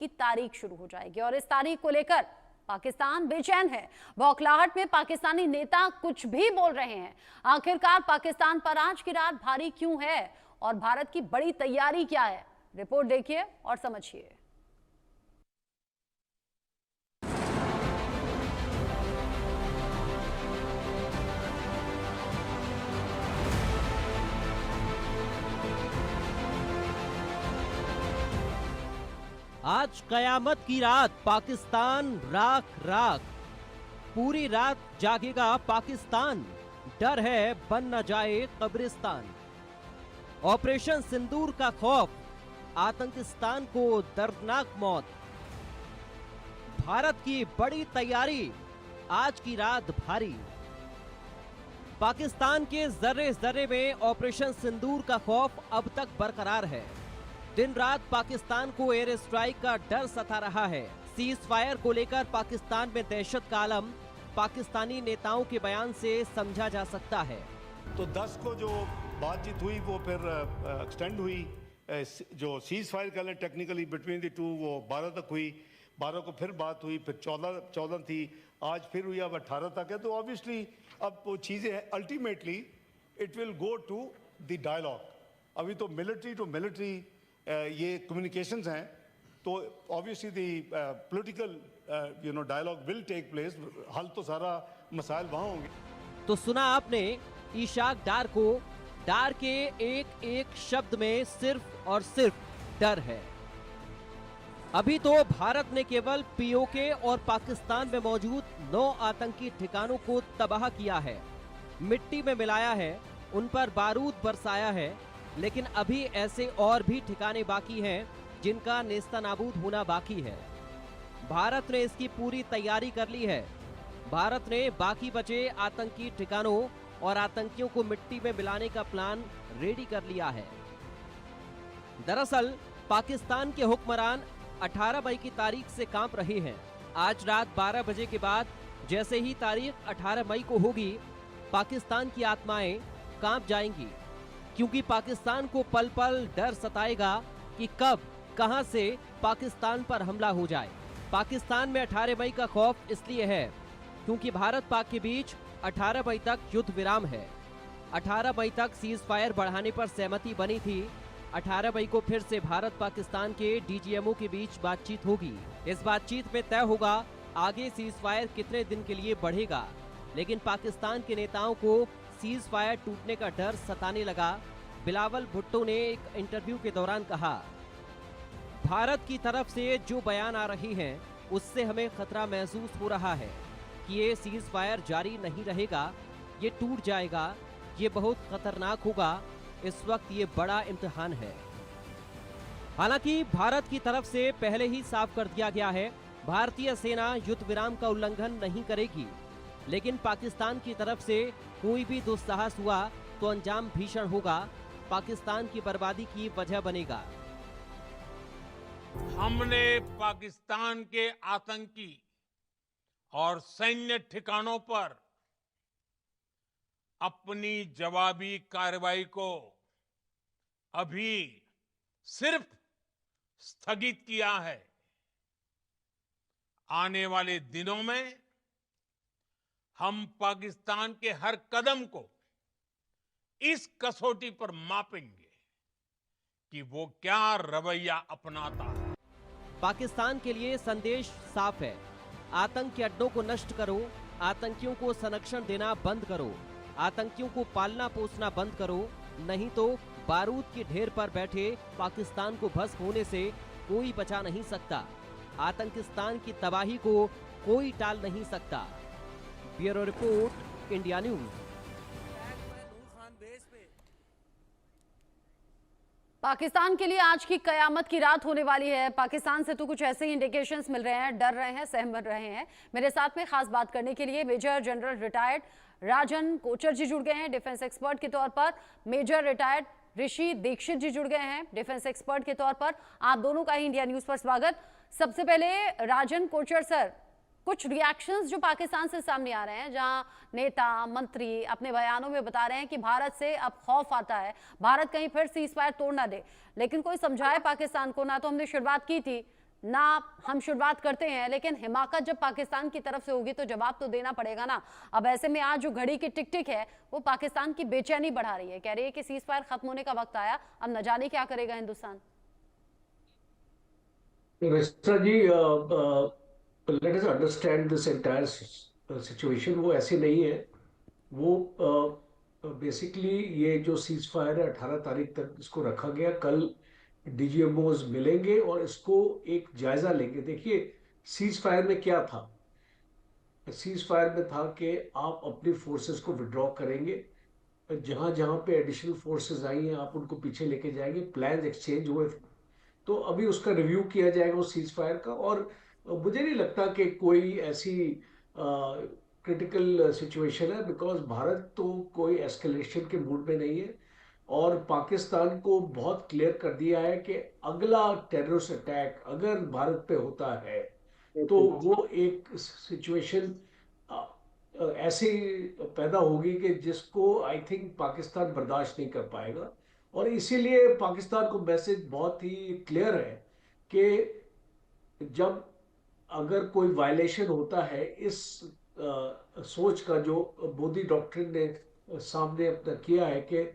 की तारीख शुरू हो जाएगी और इस तारीख को लेकर पाकिस्तान बेचैन है। बौखलाहट में पाकिस्तानी नेता कुछ भी बोल रहे हैं। आखिरकार पाकिस्तान पर आज की रात भारी क्यों है और भारत की बड़ी तैयारी क्या है? रिपोर्ट देखिए और समझिए। आज कयामत की रात, पाकिस्तान राख राख। पूरी रात जागेगा पाकिस्तान, डर है बन न जाए कब्रिस्तान। ऑपरेशन सिंदूर का खौफ, आतंकिस्तान को दर्दनाक मौत। भारत की बड़ी तैयारी, आज की रात भारी। पाकिस्तान के जर्रे जर्रे में ऑपरेशन सिंदूर का खौफ अब तक बरकरार है। दिन रात पाकिस्तान को एयर स्ट्राइक का डर सता रहा है। सीज फायर को लेकर पाकिस्तान में दहशत का आलम पाकिस्तानी नेताओं के बयान से समझा जा सकता है। तो 10 को जो बातचीत हुई वो फिर एक्सटेंड हुई। जो सीज फायर कर लें टेक्निकली बिटवीन द टू, वो 12 तक हुई। 12 को फिर बात हुई, फिर 14 थी, आज फिर हुई, अब 18 तक है। तो ऑब्वियसली अब वो चीज़ें हैं, ultimately it will go to the dialogue. अभी तो मिलिट्री टू मिलिट्री ये कम्युनिकेशंस हैं, तो obviously the political dialogue will take place. हल तो सारा मसाइल वहाँ होंगे। तो सुना आपने इशाक डार को। डार के एक एक शब्द में सिर्फ और सिर्फ डर है। अभी तो भारत ने केवल पीओके और पाकिस्तान में मौजूद 9 आतंकी ठिकानों को तबाह किया है, मिट्टी में मिलाया है, उन पर बारूद बरसाया है। लेकिन अभी ऐसे और भी ठिकाने बाकी हैं जिनका नेस्तनाबूद होना बाकी है। भारत ने इसकी पूरी तैयारी कर ली है। भारत ने बाकी बचे आतंकी ठिकानों और आतंकियों को मिट्टी में मिलाने का प्लान रेडी कर लिया है। दरअसल पाकिस्तान के हुक्मरान 18 मई की तारीख से कांप रहे हैं। आज रात 12 बजे के बाद जैसे ही तारीख 18 मई को होगी, पाकिस्तान की आत्माएं कांप जाएंगी, क्योंकि पाकिस्तान को पल पल डर सताएगा कि कब कहां से पाकिस्तान पर हमला हो जाए। पाकिस्तान में 18 मई का खौफ इसलिए है क्योंकि भारत पाक के बीच 18 मई तक युद्ध विराम है। 18 मई तक सीज फायर बढ़ाने पर सहमति बनी थी। 18 मई को फिर से भारत पाकिस्तान के डीजीएमओ के बीच बातचीत होगी। इस बातचीत में तय होगा आगे सीज फायर कितने दिन के लिए बढ़ेगा। लेकिन पाकिस्तान के नेताओं को सीज फायर टूटने का डर सताने लगा। बिलावल भुट्टो ने एक इंटरव्यू के दौरान कहा, भारत की तरफ से जो बयान आ रहे हैं उससे हमें खतरा महसूस हो रहा है कि ये सीज फायर जारी नहीं रहेगा, ये टूट जाएगा, ये बहुत खतरनाक होगा। इस वक्त ये बड़ा इम्तिहान है। हालांकि भारत की तरफ से पहले ही साफ कर दिया गया है, भारतीय सेना युद्ध विराम का उल्लंघन नहीं करेगी। लेकिन पाकिस्तान की तरफ से कोई भी दुस्साहस हुआ तो अंजाम भीषण होगा, पाकिस्तान की बर्बादी की वजह बनेगा। हमने पाकिस्तान के आतंकी और सैन्य ठिकानों पर अपनी जवाबी कार्रवाई को अभी सिर्फ स्थगित किया है। आने वाले दिनों में हम पाकिस्तान के हर कदम को इस कसौटी पर मापेंगे कि वो क्या रवैया अपनाता है। पाकिस्तान के लिए संदेश साफ है, आतंक के अड्डों को नष्ट करो, आतंकियों को संरक्षण देना बंद करो, आतंकियों को पालना पोसना बंद करो, नहीं तो बारूद के ढेर पर बैठे पाकिस्तान को भस्म होने से कोई बचा नहीं सकता। आतंकिस्तान की तबाही को कोई टाल नहीं सकता। Bureau report, India news. Pakistan के लिए आज की कयामत की रात होने वाली है। पाकिस्तान से तो कुछ ऐसे ही इंडिकेशंस मिल रहे हैं, डर रहे हैं, सहम रहे हैं। मेरे साथ में खास बात करने के लिए मेजर जनरल रिटायर्ड राजन कोचर जी जुड़ गए हैं डिफेंस एक्सपर्ट के तौर पर। मेजर रिटायर्ड ऋषि दीक्षित जी जुड़ गए हैं डिफेंस एक्सपर्ट के तौर पर। आप दोनों का ही इंडिया न्यूज पर स्वागत। सबसे पहले राजन कोचर सर, कुछ रिएक्शंस जो पाकिस्तान से सामने आ रहे हैं, जहां नेता मंत्री अपने बयानों में बता रहे हैं कि भारत से अब खौफ आता है, भारत कहीं फिर सीज फायर तोड़ ना दे, लेकिन कोई समझाए पाकिस्तान को ना। तो हमने शुरुआत की थी ना हम शुरुआत करते हैं, लेकिन हिमाकत जब पाकिस्तान की तरफ से होगी तो जवाब तो देना पड़ेगा ना। अब ऐसे में आज जो घड़ी की टिक टिक है वो पाकिस्तान की बेचैनी बढ़ा रही है, कह रही है कि सीज फायर खत्म होने का वक्त आया, अब न जाने क्या करेगा हिंदुस्तान। रजिस्ट्रा जी, let us understand this entire situation. वो ऐसे नहीं है। वो बेसिकली ये जो सीज फायर है 18 तारीख तक इसको रखा गया। कल डीजीएमओज मिलेंगे और इसको एक जायजा लेंगे। देखिए, सीज फायर में क्या था? सीज फायर में था कि आप अपनी फोर्सेस को विड्रॉ करेंगे, जहां जहां पे एडिशनल फोर्सेस आई हैं आप उनको पीछे लेके जाएंगे। प्लान एक्सचेंज हुए थे, तो अभी उसका रिव्यू किया जाएगा उस सीज फायर का। और मुझे नहीं लगता कि कोई ऐसी क्रिटिकल सिचुएशन है, बिकॉज भारत तो कोई एस्केलेशन के मूड में नहीं है। और पाकिस्तान को बहुत क्लियर कर दिया है कि अगला टेररिस्ट अटैक अगर भारत पे होता है तो वो एक सिचुएशन ऐसे पैदा होगी कि जिसको आई थिंक पाकिस्तान बर्दाश्त नहीं कर पाएगा। और इसीलिए पाकिस्तान को मैसेज बहुत ही क्लियर है कि जब अगर कोई वायलेशन होता है इस सोच का जो मोदी डॉक्ट्रिन ने सामने अपना किया है कि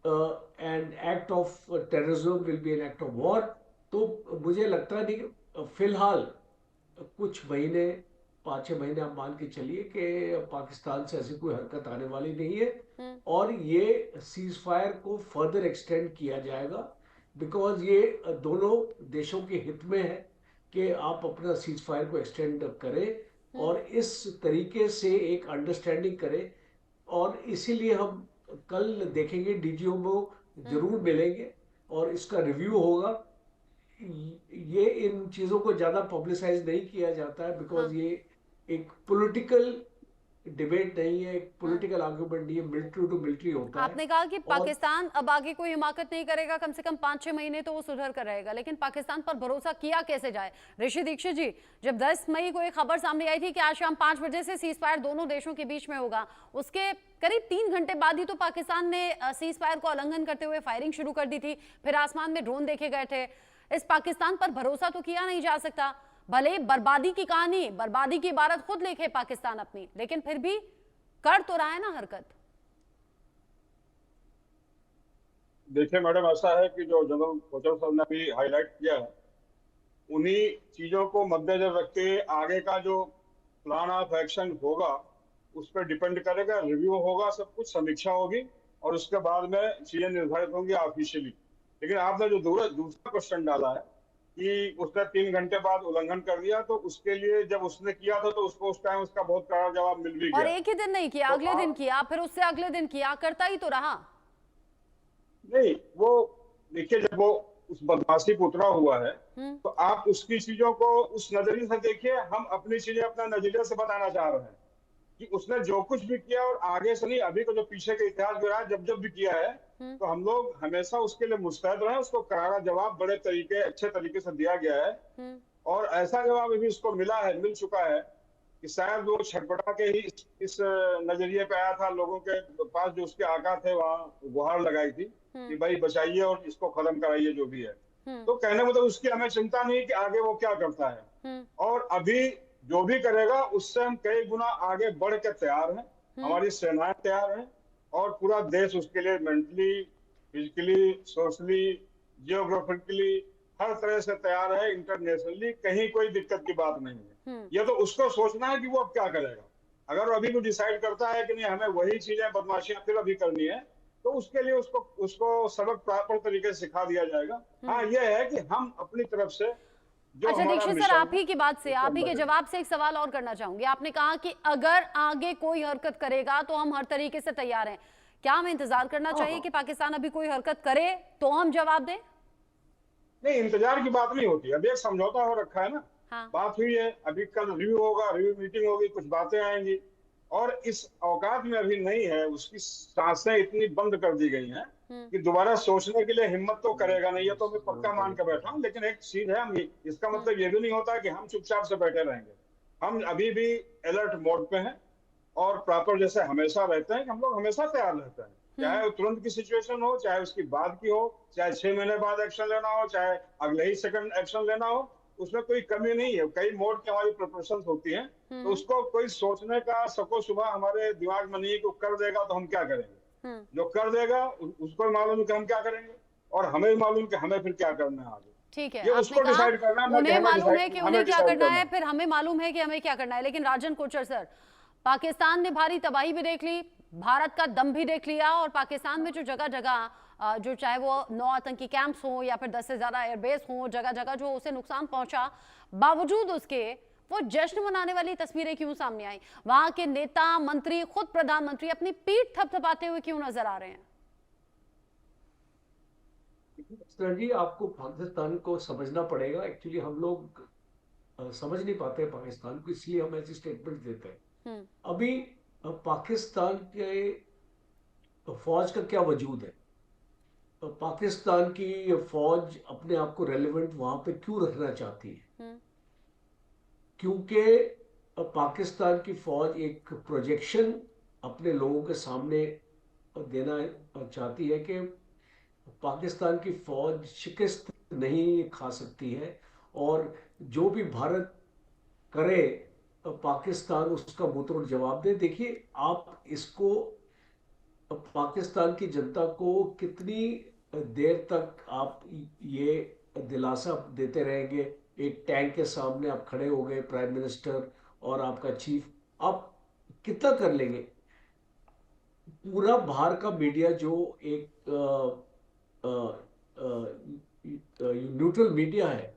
an act of terrorism will be an act of war, तो मुझे लगता नहीं कि फिलहाल कुछ महीने, 5-6 महीने आप मान के चलिए कि पाकिस्तान से ऐसी कोई हरकत आने वाली नहीं है। और ये सीज फायर को फर्दर एक्सटेंड किया जाएगा, बिकॉज ये दोनों देशों के हित में है कि आप अपना सीज फायर को एक्सटेंड करें और इस तरीके से एक अंडरस्टैंडिंग करें। और इसीलिए हम कल देखेंगे, डीजीएमओ जरूर मिलेंगे और इसका रिव्यू होगा। ये इन चीजों को ज्यादा पब्लिसाइज नहीं किया जाता है, बिकॉज ये एक पॉलिटिकल डिबेट नहीं है, एक पॉलिटिकल आर्गुमेंट नहीं है, मिलिट्री टू मिलिट्री होता है। आपने कहा कि पाकिस्तान अब आगे कोई हिमाकत नहीं करेगा, कम से कम 5-6 महीने तो वो सुधर कर रहेगा, लेकिन पाकिस्तान पर भरोसा किया कैसे जाए? ऋषि दीक्षित जी, जब 10 मई को एक खबर सामने आई थी कि आज शाम 5 बजे से सीज फायर दोनों देशों के बीच में होगा, उसके करीब 3 घंटे बाद ही तो पाकिस्तान ने सीज फायर को उल्लंघन करते हुए फायरिंग शुरू कर दी थी, फिर आसमान में ड्रोन देखे गए थे। इस पाकिस्तान पर भरोसा तो किया नहीं जा सकता, भले बर्बादी की कहानी, बर्बादी की इबारत खुद लिखे पाकिस्तान अपनी, लेकिन फिर भी कर तो रहा है ना हरकत। देखिए मैडम, ऐसा है कि जो जनरल कोचर साहब ने अभी हाईलाइट किया है, उन्हीं चीजों को मद्देनजर रख के आगे का जो प्लान ऑफ एक्शन होगा उस पर डिपेंड करेगा। रिव्यू होगा, सब कुछ समीक्षा होगी और उसके बाद में चीजें निर्धारित होंगी ऑफिशियली। लेकिन आपने जो दूसरा क्वेश्चन डाला है कि उसने 3 घंटे बाद उल्लंघन कर दिया, तो उसके लिए जब उसने किया था तो उसको उस टाइम उसका बहुत कड़ा जवाब मिल भी गया। और एक ही दिन नहीं किया, अगले दिन किया, फिर उससे अगले दिन किया, करता ही तो रहा। नहीं, वो देखिए, जब वो उस बदमाशी पे उतरा हुआ है तो आप उसकी चीजों को उस नजरिए से देखिए। हम अपनी चीजें अपना नजरिए से बताना चाह रहे हैं कि उसने जो कुछ भी किया और आगे से नहीं, अभी का जो पीछे का इतिहास भी रहा है, जब जब भी किया है तो हम लोग हमेशा उसके लिए मुस्तैद रहे। उसको करारा जवाब बड़े तरीके, अच्छे तरीके से दिया गया है और ऐसा जवाब अभी उसको मिल चुका है कि शायद वो छटपटा के ही इस नजरिए पे आया था। लोगों के पास जो उसके आका थे वहां गुहार लगाई थी कि भाई बचाइए और इसको खत्म कराइए जो भी है। तो कहने मतलब उसकी हमें चिंता नहीं कि आगे वो क्या करता है, और अभी जो भी करेगा उससे हम कई गुना आगे बढ़ के तैयार हैं। हमारी सेनाएं तैयार हैं और पूरा देश उसके लिए मेंटली, फिजिकली, सोशली, जियोग्राफिकली हर तरह से तैयार है। इंटरनेशनली कहीं कोई दिक्कत की बात नहीं है। ये तो उसको सोचना है कि वो अब क्या करेगा। अगर अभी वो डिसाइड करता है कि नहीं हमें वही चीजें, बदमाशियां फिर अभी करनी है, तो उसके लिए उसको सबक प्रॉपर तरीके से सिखा दिया जाएगा। हाँ, ये है कि हम अपनी तरफ से जो अच्छा हमारा दीक्षित मिशन सर, आप है, ही की बात से, आप ही के जवाब से एक सवाल और करना चाहूंगी। आपने कहा कि अगर आगे कोई हरकत करेगा तो हम हर तरीके से तैयार हैं। क्या हमें इंतजार करना चाहिए कि पाकिस्तान अभी कोई हरकत करे तो हम जवाब दें? नहीं, इंतजार की बात नहीं होती। अभी एक समझौता हो रखा है ना। हाँ। बात हुई है, अभी कल रिव्यू होगा, रिव्यू मीटिंग होगी, कुछ बातें आएंगी और इस औकात में अभी नहीं है। उसकी सांसें इतनी बंद कर दी गई हैं कि दोबारा सोचने के लिए हिम्मत तो करेगा नहीं। ये तो मैं पक्का मान के बैठा हूँ। लेकिन एक चीज है, हम इसका मतलब ये भी नहीं होता कि हम चुपचाप से बैठे रहेंगे। हम अभी भी अलर्ट मोड पे हैं और प्रॉपर जैसे हमेशा रहते हैं कि हम लोग हमेशा तैयार रहते हैं, चाहे वो तुरंत की सिचुएशन हो, चाहे उसकी बाद की हो, चाहे 6 महीने बाद एक्शन लेना हो, चाहे अगले ही सेकंड एक्शन लेना हो। उसमें कोई कमी नहीं है। कई मोड की हमारी प्रिपरेशन होती हैं, तो उसको कोई सोचने का सको सुबह हमारे दिमाग में नहीं है कि वो कर देगा तो हम क्या करेंगे। जो कर देगा उसको मालूम है कि हम क्या करेंगे, और हमें भी मालूम कि हमें फिर क्या करना है आगे। ठीक है, ये आपने उसको कहा डिसाइड करना है, उन्हें मालूम है कि हमें उन्हें क्या डिसाइड करना करना है, फिर हमें मालूम है कि हमें क्या करना है। लेकिन राजन कोचर सर, पाकिस्तान ने भारी तबाही भी देख ली, भारत का दम भी देख लिया, और पाकिस्तान में जो जगह जगह जो चाहे वो 9 आतंकी कैंप्स हो या फिर 10 से ज्यादा एयरबेस हो, जगह जगह जो उसे नुकसान पहुंचा, बावजूद उसके वो जश्न मनाने वाली तस्वीरें क्यों सामने आई? वहां के नेता, मंत्री, खुद प्रधानमंत्री अपनी पीठ थपथपाते हुए क्यों नजर आ रहे हैं? सर जी, आपको पाकिस्तान को समझना पड़ेगा। एक्चुअली हम लोग समझ नहीं पाते पाकिस्तान को, इसलिए हम ऐसी स्टेटमेंट देते हैं। अभी पाकिस्तान के फौज का क्या वजूद है? पाकिस्तान की फौज अपने आप को रेलेवेंट वहां पे क्यों रखना चाहती है? क्योंकि पाकिस्तान की फौज एक प्रोजेक्शन अपने लोगों के सामने देना चाहती है कि पाकिस्तान की फौज शिकस्त नहीं खा सकती है, और जो भी भारत करे पाकिस्तान उसका मुंहतोड़ जवाब दे। देखिए, आप इसको पाकिस्तान की जनता को कितनी देर तक आप ये दिलासा देते रहेंगे? एक टैंक के सामने आप खड़े हो गए, प्राइम मिनिस्टर और आपका चीफ, आप कितना कर लेंगे? पूरा बाहर का मीडिया जो एक न्यूट्रल मीडिया है,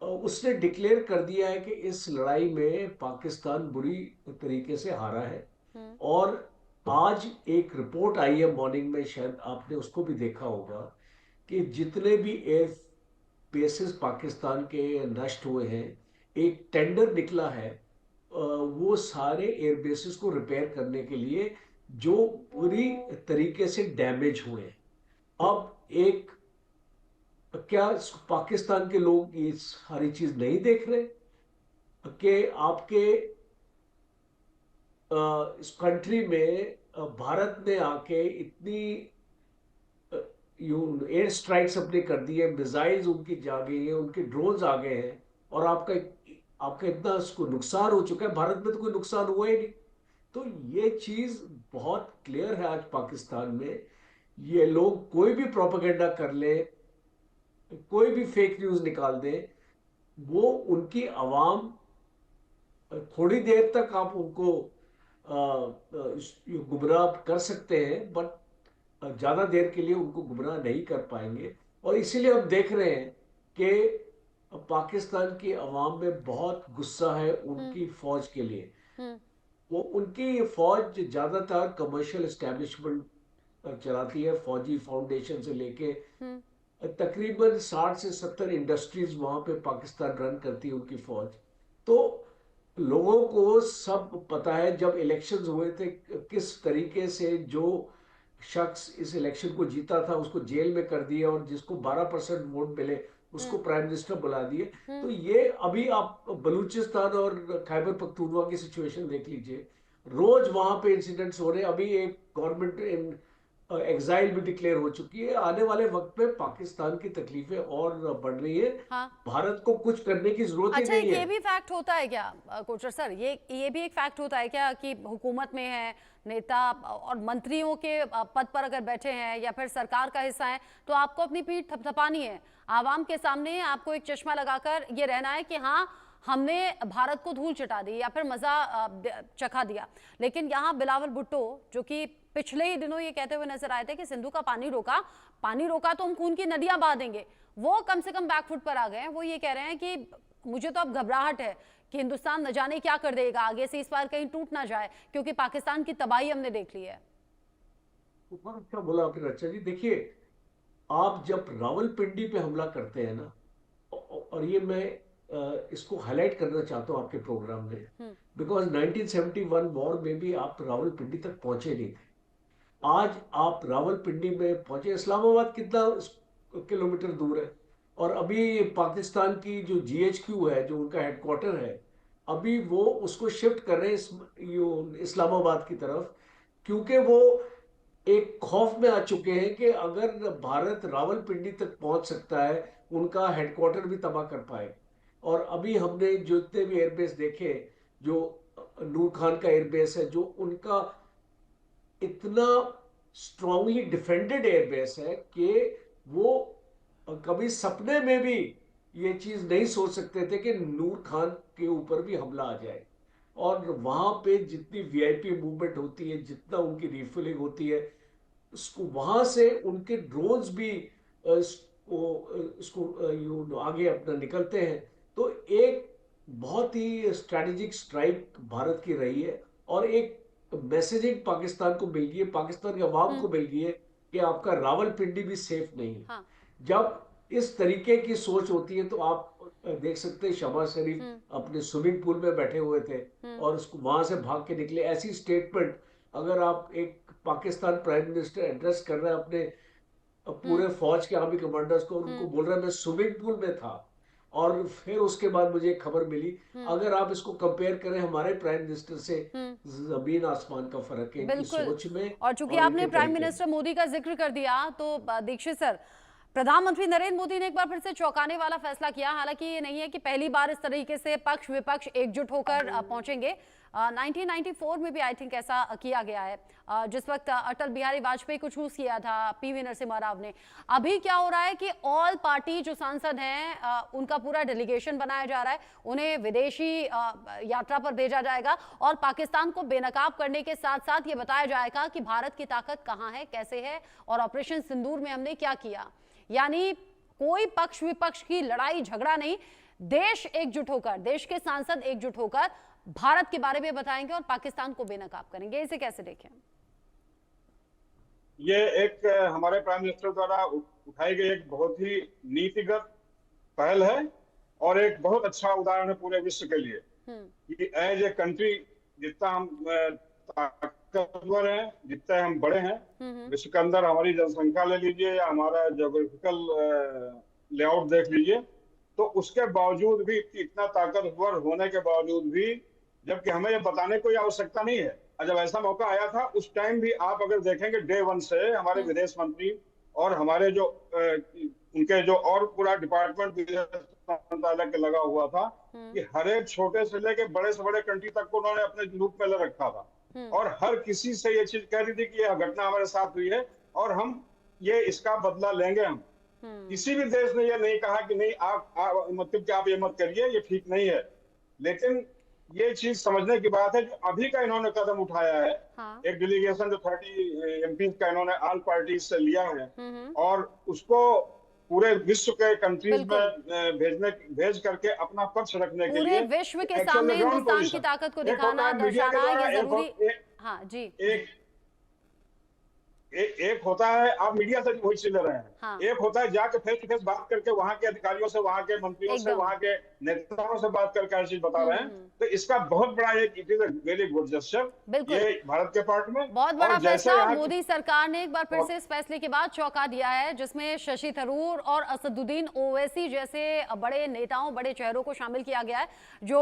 उसने डिक्लेयर कर दिया है कि इस लड़ाई में पाकिस्तान बुरी तरीके से हारा है। और आज एक रिपोर्ट आई है मॉर्निंग में, शायद आपने उसको भी देखा होगा, कि जितने भी एयर बेसेस पाकिस्तान के नष्ट हुए हैं, एक टेंडर निकला है वो सारे एयर बेसेस को रिपेयर करने के लिए जो पूरी तरीके से डैमेज हुए हैं। अब एक क्या पाकिस्तान के लोग ये सारी चीज नहीं देख रहे कि आपके इस कंट्री में भारत ने आके इतनी एयर स्ट्राइक्स अपने कर दी है, मिसाइल्स उनकी जा गई है, उनके ड्रोन्स आ गए हैं, और आपका इतना उसको नुकसान हो चुका है। भारत में तो कोई नुकसान हुआ ही नहीं। तो ये चीज बहुत क्लियर है आज पाकिस्तान में। ये लोग कोई भी प्रोपेगेंडा कर ले, कोई भी फेक न्यूज निकाल दे, वो उनकी आवाम थोड़ी देर तक आप उनको गुमराह कर सकते हैं, बट ज्यादा देर के लिए उनको गुमराह नहीं कर पाएंगे। और इसीलिए हम देख रहे हैं कि पाकिस्तान की आवाम में बहुत गुस्सा है उनकी फौज के लिए। वो उनकी फौज ज्यादातर कमर्शियल एस्टेब्लिशमेंट चलाती है, फौजी फाउंडेशन से लेके तकरीबन 60 से 70 इंडस्ट्रीज वहां पे पाकिस्तान रन करती है उनकी फौज। तो लोगों को सब पता है, जब इलेक्शंस हुए थे किस तरीके से जो शख्स इस इलेक्शन को जीता था उसको जेल में कर दिया, और जिसको 12% वोट मिले उसको प्राइम मिनिस्टर बुला दिए। तो ये अभी आप बलूचिस्तान और खैबर पख्तूनवा की सिचुएशन देख लीजिए, रोज वहां पे इंसिडेंट्स हो रहे हैं। अभी एक गवर्नमेंट एग्जाइल भी डिक्लेयर हो चुकी है। आने वाले वक्त में पाकिस्तान की तकलीफें और बढ़ रही है। हाँ। भारत को कुछ करने की जरूरत ही नहीं है। ये भी फैक्ट होता है क्या कोचर सर, ये भी एक फैक्ट होता है क्या कि हुकूमत में है, नेता और मंत्रियों के पद पर अगर बैठे हैं या फिर सरकार का हिस्सा है, तो आपको अपनी पीठ थपथपानी है, आवाम के सामने आपको एक चश्मा लगाकर ये रहना है कि हाँ हमने भारत को धूल चटा दी या फिर मजा चखा दिया। लेकिन यहाँ बिलावल भुट्टो, जो कि पिछले ही दिनों ये कहते हुए नजर आए थे कि सिंधु का पानी रोका तो हम खून की नदियां बहा देंगे, वो कम से कम बैकफुट पर आ गए हैं। वो ये कह रहे हैं कि मुझे तो अब घबराहट है कि हिंदुस्तान न जाने क्या कर देगा आगे से, इस बार कहीं टूट ना जाए, क्योंकि पाकिस्तान की तबाही हमने देख ली है। क्या बोला आपने रक्षा जी। देखिए, आप जब रावलपिंडी पे हमला करते हैं ना, और ये मैं इसको हाईलाइट करना चाहता हूं आपके प्रोग्राम में, बिकॉज 1971 वॉर में भी आप रावलपिंडी तक पहुंचे नहीं थे। आज आप रावलपिंडी में पहुंचे। इस्लामाबाद कितना किलोमीटर दूर है, और अभी पाकिस्तान की जो GHQ है, जो उनका हेडक्वार्टर है, अभी वो उसको शिफ्ट कर रहे हैं इस्लामाबाद की तरफ, क्योंकि वो एक खौफ में आ चुके हैं कि अगर भारत रावलपिंडी तक पहुंच सकता है, उनका हेडक्वार्टर भी तबाह कर पाए। और अभी हमने जितने भी एयरबेस देखे, जो नूर खान का एयरबेस है, जो उनका इतना स्ट्रांगली डिफेंडेड एयरबेस है कि वो कभी सपने में भी ये चीज नहीं सोच सकते थे कि नूर खान के ऊपर भी हमला आ जाए। और वहां पे जितनी वीआईपी मूवमेंट होती है, जितना उनकी रिफिलिंग होती है, उसको वहां से उनके ड्रोन्स भी इसको आगे अपना निकलते हैं। तो एक बहुत ही स्ट्रैटेजिक स्ट्राइक भारत की रही है, और एक मैसेजिंग पाकिस्तान को मिल गई है, पाकिस्तान के अवाम को मिल गई है कि आपका रावलपिंडी भी सेफ नहीं है। हाँ। जब इस तरीके की सोच होती है तो आप देख सकते हैं शहबाज शरीफ अपने स्विमिंग पूल में बैठे हुए थे और उसको वहां से भाग के निकले। ऐसी स्टेटमेंट अगर आप एक पाकिस्तान प्राइम मिनिस्टर एड्रेस कर रहे हैं अपने पूरे फौज के आर्मी कमांडर्स को, और उनको बोल रहा है मैं स्विमिंग पूल में था, और फिर उसके बाद मुझे एक खबर मिली, अगर आप इसको कंपेयर करें हमारे प्राइम मिनिस्टर से, जमीन आसमान का फर्क है इनकी सोच में। और चूंकि आपने प्राइम मिनिस्टर मोदी का जिक्र कर दिया, तो दीक्षित सर, प्रधानमंत्री नरेंद्र मोदी ने एक बार फिर से चौंकाने वाला फैसला किया। हालांकि ये नहीं है कि पहली बार इस तरीके से पक्ष विपक्ष एकजुट होकर पहुंचेंगे। 1994 में भी आई थिंक ऐसा किया गया है, जिस वक्त अटल बिहारी वाजपेयी को चूज किया था पीवी नरसिम्हा राव ने। अभी क्या हो रहा है कि ऑल पार्टी जो सांसद हैं उनका पूरा डेलीगेशन बनाया जा रहा है, उन्हें विदेशी यात्रा पर भेजा जाएगा और पाकिस्तान को बेनकाब करने के साथ साथ ये बताया जाएगा कि भारत की ताकत कहाँ है, कैसे है, और ऑपरेशन सिंदूर में हमने क्या किया। यानी कोई पक्ष विपक्ष की लड़ाई झगड़ा नहीं, देश एकजुट होकर, देश के सांसद एकजुट होकर भारत के बारे में बताएंगे और पाकिस्तान को बेनकाब करेंगे। इसे कैसे देखें? ये एक हमारे प्राइम मिनिस्टर द्वारा उठाई गई एक बहुत ही नीतिगत पहल है और एक बहुत अच्छा उदाहरण है पूरे विश्व के लिए कि एज ए कंट्री जितना हम ताकतवर हैं, जितने हम बड़े हैं विश्व के अंदर, हमारी जनसंख्या ले लीजिए या हमारा जोग्राफिकल लेआउट देख लीजिए, तो उसके बावजूद भी, इतना ताकतवर होने के बावजूद भी, जबकि हमें ये बताने कोई आवश्यकता नहीं है, जब ऐसा मौका आया था उस टाइम भी आप अगर देखेंगे डे वन से हमारे विदेश मंत्री और हमारे जो उनके जो और पूरा डिपार्टमेंट विदेश मंत्रालय के लगा हुआ था कि हर एक छोटे से लेके बड़े से बड़े कंट्री तक को उन्होंने अपने लूप में ले रखा था और हर किसी से ये चीज कह रही थी कि यह घटना हमारे साथ हुई है और हम ये इसका बदला लेंगे। हम किसी भी देश ने ये नहीं कहा कि नहीं आप मतलब कि आप ये मत करिए, ये ठीक नहीं है, लेकिन ये चीज समझने की बात है जो अभी का इन्होंने कदम उठाया है। एक डेलीगेशन जो 30 एमपी का इन्होंने ऑल पार्टी से लिया है और उसको पूरे विश्व के कंट्रीज में भेज करके अपना पक्ष रखने के लिए, पूरे विश्व के सामने हिंदुस्तान की ताकत को दिखाना, दर्शाना ये जरूरी। हाँ जी। एक होता है आप मीडिया से वही चीज ले रहे हैं, एक होता है जाके फेस टू फेस बात करके वहां के अधिकारियों से, वहां के मंत्रियों से, वहां के नेताओं से बात करके हर चीज बता रहे हैं। तो इसका बहुत बड़ा एक it is a very good gesture ये भारत के पार्ट में। बहुत बड़ा फैसला मोदी सरकार ने एक बार फिर से इस फैसले के बाद चौंका दिया है, जिसमें शशि थरूर और असदुद्दीन ओवैसी जैसे बड़े नेताओं, बड़े चेहरों को शामिल किया गया है, जो